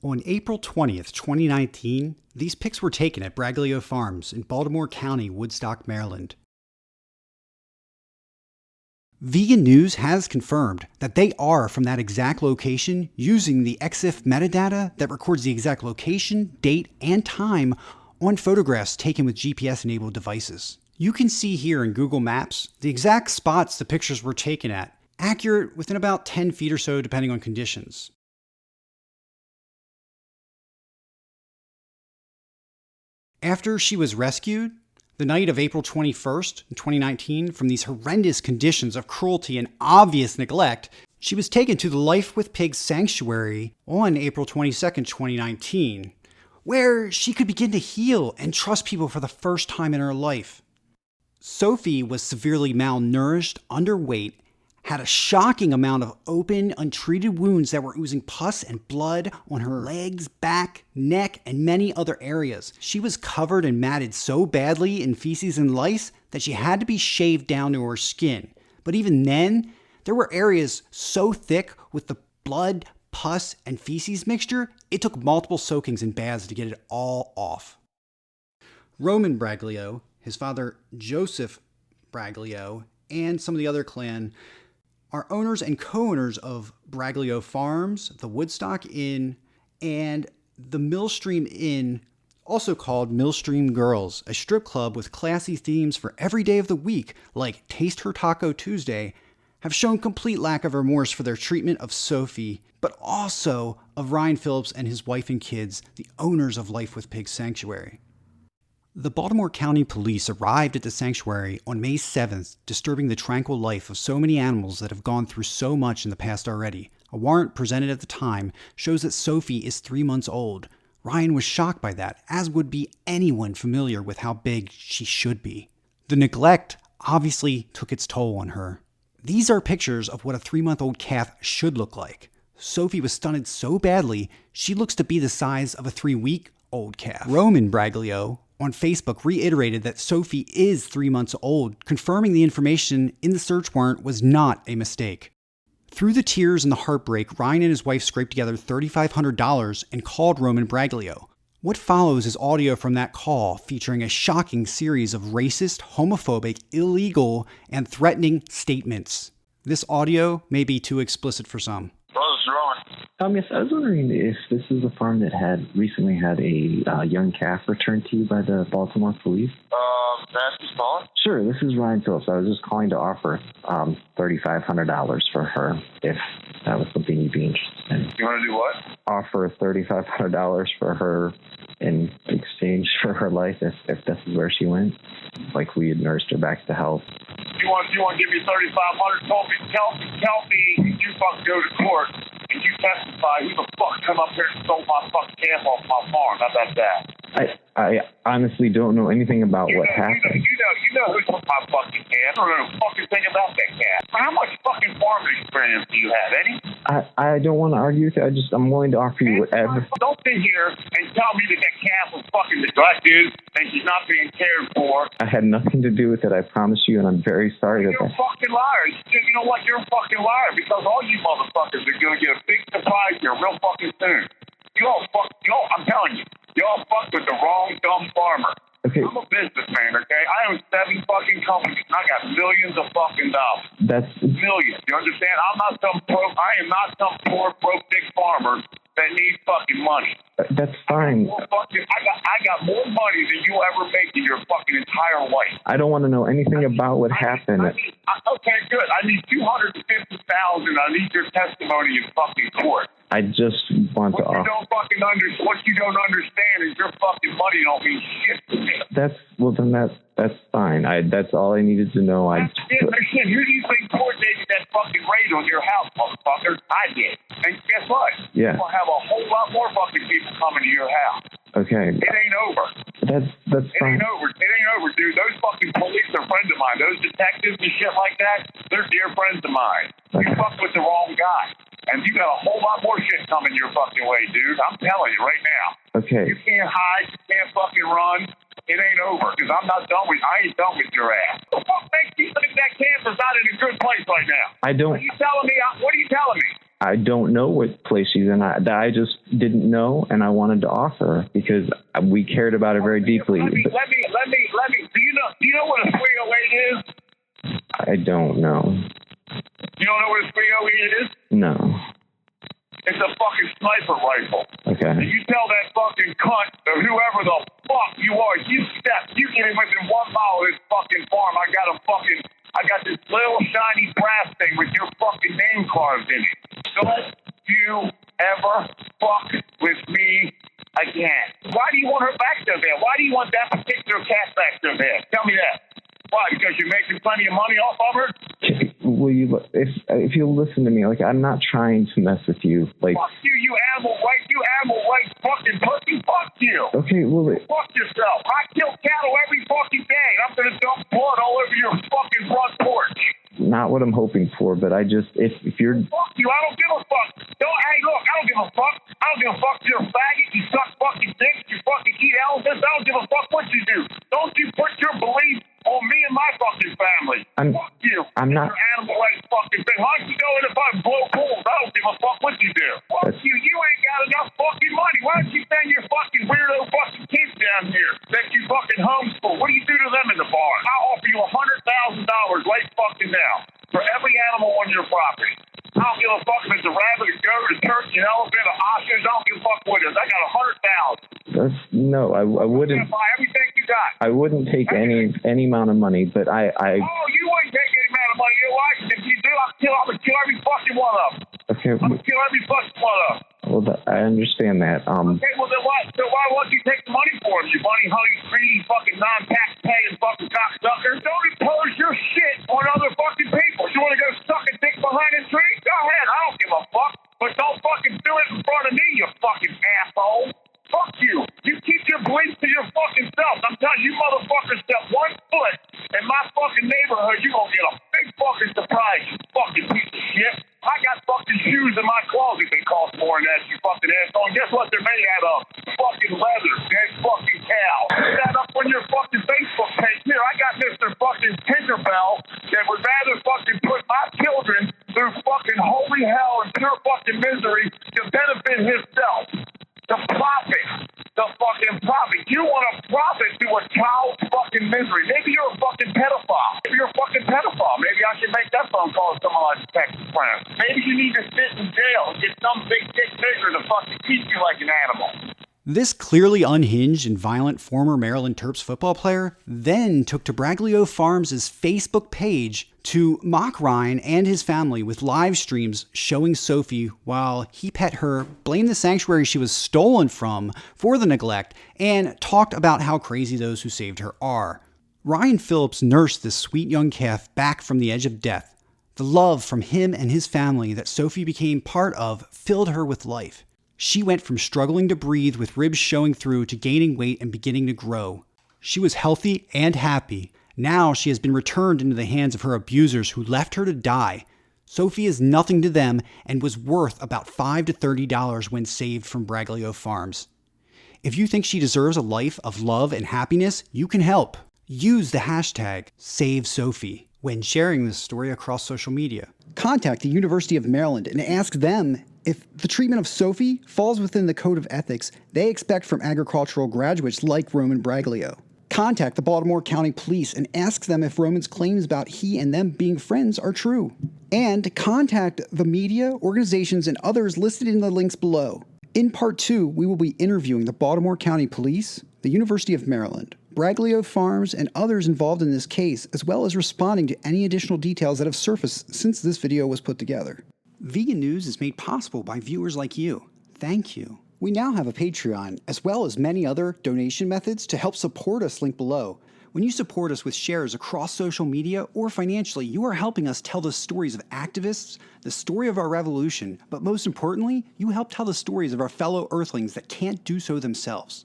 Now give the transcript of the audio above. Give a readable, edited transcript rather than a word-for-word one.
On April 20th, 2019, these pics were taken at Braglio Farms in Baltimore County, Woodstock, Maryland. Vegan News has confirmed that they are from that exact location using the EXIF metadata that records the exact location, date, and time on photographs taken with GPS-enabled devices. You can see here in Google Maps the exact spots the pictures were taken at, accurate within about 10 feet or so depending on conditions. After she was rescued, the night of April 21st, 2019, from these horrendous conditions of cruelty and obvious neglect, she was taken to the Life with Pigs Sanctuary on April 22nd, 2019, where she could begin to heal and trust people for the first time in her life. Sophie was severely malnourished, underweight, had a shocking amount of open, untreated wounds that were oozing pus and blood on her legs, back, neck, and many other areas. She was covered and matted so badly in feces and lice that she had to be shaved down to her skin. But even then, there were areas so thick with the blood, pus, and feces mixture, it took multiple soakings and baths to get it all off. Roman Braglio, his father Joseph Braglio, and some of the other clan are owners and co-owners of Braglio Farms, the Woodstock Inn, and the Millstream Inn, also called Millstream Girls, a strip club with classy themes for every day of the week, like Taste Her Taco Tuesday, have shown complete lack of remorse for their treatment of Sophie, but also of Ryan Phillips and his wife and kids, the owners of Life with Pigs Sanctuary. The Baltimore County Police arrived at the sanctuary on May 7th, disturbing the tranquil life of so many animals that have gone through so much in the past already. A warrant presented at the time shows that Sophie is 3 months old. Ryan was shocked by that, as would be anyone familiar with how big she should be. The neglect obviously took its toll on her. These are pictures of what a 3-month-old calf should look like. Sophie was stunted so badly, she looks to be the size of a 3-week-old calf. Roman Braglio on Facebook reiterated that Sophie is 3 months old, confirming the information in the search warrant was not a mistake. Through the tears and the heartbreak, Ryan and his wife scraped together $3,500 and called Roman Braglio. What follows is audio from that call featuring a shocking series of racist, homophobic, illegal, and threatening statements. This audio may be too explicit for some. Yes, I was wondering if this is a farm that had recently had a young calf returned to you by the Baltimore police. Who's calling? Sure, this is Ryan Phillips. I was just calling to offer $3,500 for her, if that was something you'd be interested in. You want to do what? Offer $3,500 for her in exchange for her life, if this is where she went. Like we had nursed her back to health. You want to give me $3,500? Tell me you fucking go to court and you testify who the fuck come up here and stole my fucking calf off my farm. How about that? I honestly don't know anything about what happened. You know who took my fucking calf. I don't know a fucking thing about that calf. How much fucking farming experience do you have, Eddie? I don't want to argue with you. I'm willing to offer you whatever. Don't sit here and tell me that calf was fucking neglected and she's not being cared for. I had nothing to do with it, I promise you, and I'm very sorry You're a fucking liar. You know what? You're a fucking liar because all you motherfuckers are going to get a big surprise here real fucking soon. I'm telling you, y'all fucked with the wrong dumb farmer. Okay. I'm a businessman, okay? I own 7 fucking companies, and I got millions of fucking dollars. That's millions. You understand? I am not some poor, broke, dick farmer that needs fucking money. That's fine. I got more money than you ever make in your fucking entire life. I don't want to know anything about what happened. Okay, good. I need $250,000. I need your testimony in fucking court. I just want to offer. What you don't understand is your fucking money don't mean shit to me. That's fine. That's all I needed to know. That's it. Who do you think coordinated that fucking raid on your house, motherfucker? I did. And guess what? Yeah. We'll have a whole lot more fucking people coming to your house. Okay. It ain't over. That's fine. It ain't over, dude. Those fucking police are friends of mine. Those detectives and shit like that, they're dear friends of mine. Okay. You fucked with the wrong guy. And you got a whole lot more shit coming your fucking way, dude. I'm telling you right now. Okay. You can't hide. You can't fucking run. It ain't over because I ain't done with your ass. What the fuck makes you think that cancer's not in a good place right now? I don't. What are you telling me? I don't know what place she's in. I just didn't know, and I wanted to offer her because we cared about her very deeply. Let me. Do you know what a 308 is? I don't know. You don't know what a 308 is? No. It's a fucking sniper rifle. Okay. And you tell that fucking cunt or whoever the fuck you are, you get in within 1 mile of this fucking farm. I got this little shiny brass thing with your fucking name carved in it. Don't you ever fuck with me again. Why do you want her back there? Why do you want that particular cat back there? Tell me that. Why? Because you're making plenty of money off of her? Will you, if you'll listen to me, like, I'm not trying to mess with you. Like, fuck you animal rights fucking pussy. Fuck you. Okay, well, fuck yourself. I kill cattle every fucking day. I'm gonna dump blood all over your fucking front porch. Not what I'm hoping for, but I just, if you're... Fuck you, I don't give a fuck. Hey, look, I don't give a fuck. I don't give a fuck if you're a faggot, you suck fucking dicks, you fucking eat elephants. I don't give a fuck what you do. Don't you put your belief on me and my fucking family. Fuck you. I'm not... Your animal rights fucking thing. Why don't you go in if I blow pools? I don't give a fuck what you do. Fuck you. You ain't got enough fucking money. Why don't you send your fucking weirdo fucking kids down here that you fucking homeschool? What do you do to them in the barn? I'll offer you $100,000 right fucking now for every animal on your property. I don't give a fuck if it's a rabbit, a goat, a turkey, an elephant, an ostrich. I don't give a fuck what it is. I got $100,000. No, I wouldn't. I'm gonna buy everything you got. I wouldn't take any amount of money, but I. Oh, you wouldn't take any amount of money. You know why? If you do, I'm gonna kill every fucking one of them. Okay. I'm gonna kill every fucking one of them. Well, I understand that. Okay, well then what? So why won't you take the money for them? You money hungry, greedy, fucking non-tax paying fucking cocksucker. Don't impose your shit on other fucking people. You want to go suck a dick behind a tree? Go ahead. I don't give a fuck. But don't fucking do it in front of me, you fucking asshole. Fuck you. You keep your beliefs to your fucking self. I'm telling you, motherfuckers, step 1 foot in my fucking neighborhood, you're gonna get a big fucking surprise, you fucking piece of shit. I got fucking shoes in my closet that cost more than that, you fucking asshole. And guess what they're made out of? Fucking leather, dead fucking cow. Put that up on your fucking Facebook page. Here, I got Mr. fucking Tinkerbell that would rather fucking put my children through fucking holy hell and pure fucking misery to benefit himself. The fucking profit. You want to profit through a child's fucking misery. Maybe you're a fucking pedophile. Maybe you're a fucking pedophile. Maybe I should make that phone call to some of my Texas friends. Maybe you need to sit in jail and get some big dick nigger to fucking treat you like an animal. This clearly unhinged and violent former Maryland Terps football player then took to Braglio Farms' Facebook page to mock Ryan and his family with live streams showing Sophie while he pet her, blamed the sanctuary she was stolen from for the neglect, and talked about how crazy those who saved her are. Ryan Phillips nursed this sweet young calf back from the edge of death. The love from him and his family that Sophie became part of filled her with life. She went from struggling to breathe with ribs showing through to gaining weight and beginning to grow. She was healthy and happy. Now she has been returned into the hands of her abusers who left her to die. Sophie is nothing to them and was worth about $5 to $30 when saved from Braglio Farms. If you think she deserves a life of love and happiness, you can help. Use the hashtag #SaveSophie when sharing this story across social media. Contact the University of Maryland and ask them if the treatment of Sophie falls within the code of ethics they expect from agricultural graduates like Roman Braglio. Contact the Baltimore County Police and ask them if Roman's claims about he and them being friends are true. And contact the media, organizations, and others listed in the links below. In Part 2, we will be interviewing the Baltimore County Police, the University of Maryland, Braglio Farms, and others involved in this case, as well as responding to any additional details that have surfaced since this video was put together. Vegan News is made possible by viewers like you. Thank you. We now have a Patreon, as well as many other donation methods to help support us linked below. When you support us with shares across social media or financially, you are helping us tell the stories of activists, the story of our revolution, but most importantly, you help tell the stories of our fellow Earthlings that can't do so themselves.